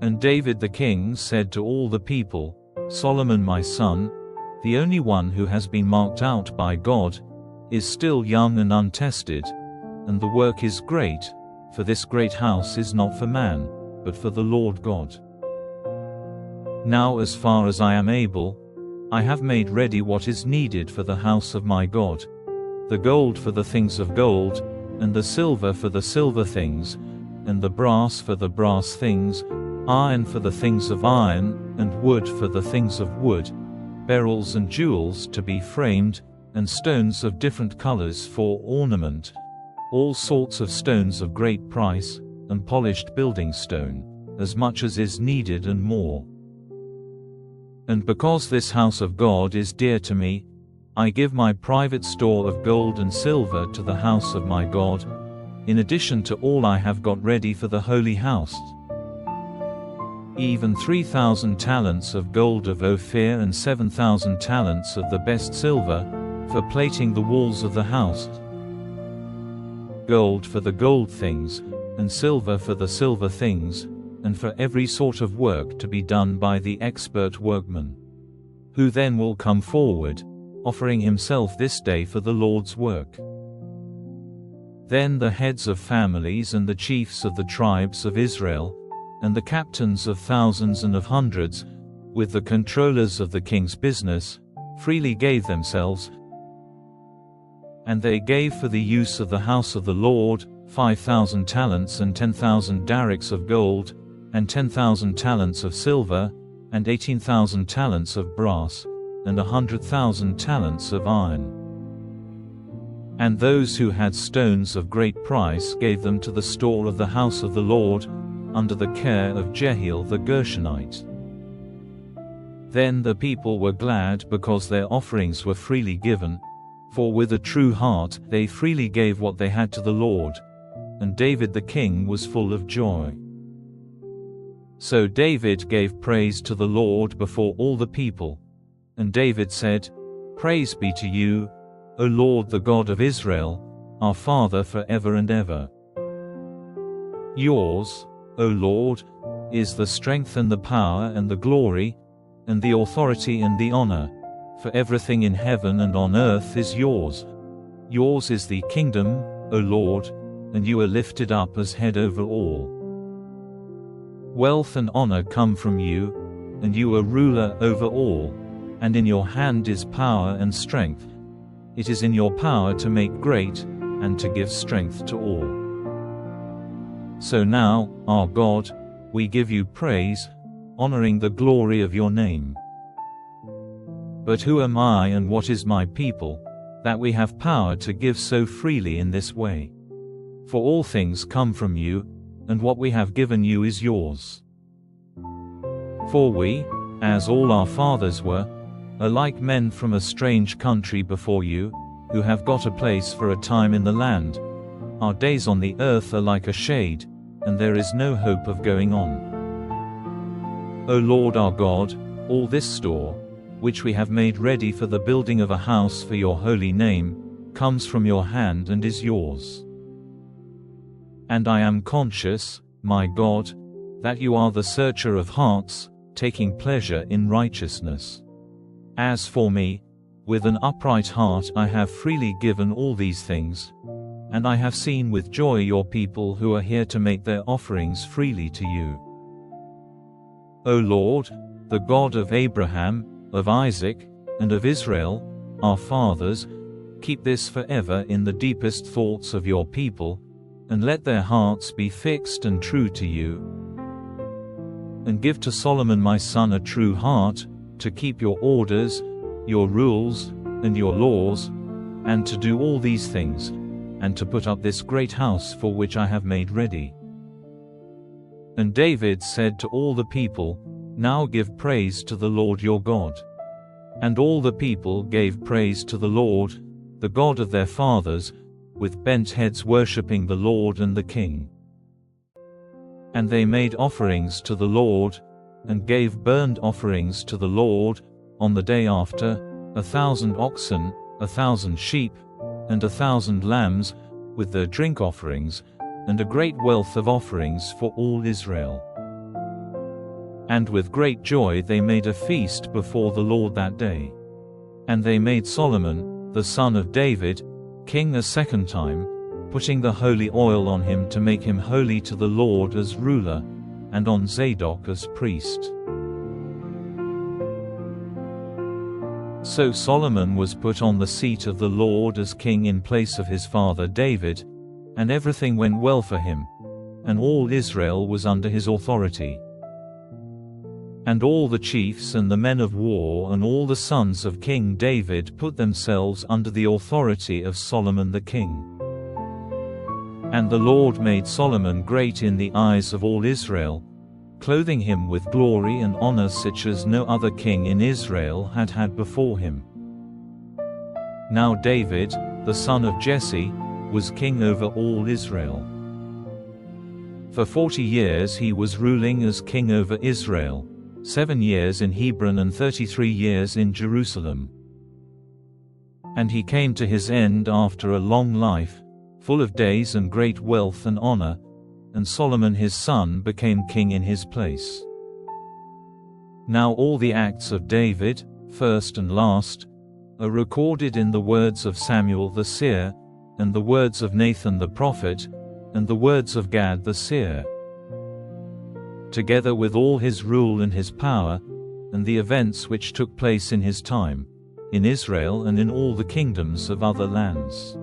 And David the king said to all the people, Solomon my son, the only one who has been marked out by God, is still young and untested, and the work is great, for this great house is not for man, but for the Lord God. Now as far as I am able, I have made ready what is needed for the house of my God, the gold for the things of gold, and the silver for the silver things, and the brass for the brass things, iron for the things of iron, and wood for the things of wood, beryls and jewels to be framed, and stones of different colors for ornament, all sorts of stones of great price, and polished building stone, as much as is needed and more. And because this house of God is dear to me, I give my private store of gold and silver to the house of my God, in addition to all I have got ready for the holy house. Even 3,000 talents of gold of Ophir and 7,000 talents of the best silver, for plating the walls of the house. Gold for the gold things, and silver for the silver things, and for every sort of work to be done by the expert workman, who then will come forward, offering himself this day for the Lord's work. Then the heads of families and the chiefs of the tribes of Israel, and the captains of thousands and of hundreds, with the controllers of the king's business, freely gave themselves. And they gave for the use of the house of the Lord 5,000 talents and 10,000 darics of gold, and 10,000 talents of silver, and 18,000 talents of brass, and 100,000 talents of iron. And those who had stones of great price gave them to the store of the house of the Lord, under the care of Jehiel the Gershonite. Then the people were glad because their offerings were freely given, for with a true heart they freely gave what they had to the Lord, and David the king was full of joy. So David gave praise to the Lord before all the people, and David said, Praise be to you, O Lord the God of Israel, our Father forever and ever. Yours, O Lord, is the strength and the power and the glory, and the authority and the honor, for everything in heaven and on earth is yours. Yours is the kingdom, O Lord, and you are lifted up as head over all. Wealth and honor come from you, and you are ruler over all, and in your hand is power and strength. It is in your power to make great, and to give strength to all. So now, our God, we give you praise, honoring the glory of your name. But who am I and what is my people, that we have power to give so freely in this way? For all things come from you, and what we have given you is yours. For we, as all our fathers were, are like men from a strange country before you, who have got a place for a time in the land. Our days on the earth are like a shade, and there is no hope of going on. O Lord our God, all this store, which we have made ready for the building of a house for your holy name, comes from your hand and is yours. And I am conscious, my God, that you are the searcher of hearts, taking pleasure in righteousness. As for me, with an upright heart I have freely given all these things, and I have seen with joy your people who are here to make their offerings freely to you. O Lord, the God of Abraham, of Isaac, and of Israel, our fathers, keep this forever in the deepest thoughts of your people, and let their hearts be fixed and true to you. And give to Solomon my son a true heart, to keep your orders, your rules, and your laws, and to do all these things, and to put up this great house for which I have made ready. And David said to all the people, Now give praise to the Lord your God. And all the people gave praise to the Lord, the God of their fathers, with bent heads worshipping the Lord and the King. And they made offerings to the Lord, and gave burnt offerings to the Lord, on the day after, 1,000 oxen, 1,000 sheep, and 1,000 lambs, with their drink offerings, and a great wealth of offerings for all Israel. And with great joy they made a feast before the Lord that day. And they made Solomon, the son of David, king a second time, putting the holy oil on him to make him holy to the Lord as ruler, and on Zadok as priest. So Solomon was put on the seat of the Lord as king in place of his father David, and everything went well for him, and all Israel was under his authority. And all the chiefs and the men of war and all the sons of King David put themselves under the authority of Solomon the king. And the Lord made Solomon great in the eyes of all Israel, clothing him with glory and honor such as no other king in Israel had had before him. Now David, the son of Jesse, was king over all Israel. For 40 years he was ruling as king over Israel, 7 years in Hebron and 33 years in Jerusalem. And he came to his end after a long life, full of days and great wealth and honor, and Solomon his son became king in his place. Now all the acts of David, first and last, are recorded in the words of Samuel the seer, and the words of Nathan the prophet, and the words of Gad the seer, together with all his rule and his power, and the events which took place in his time, in Israel and in all the kingdoms of other lands.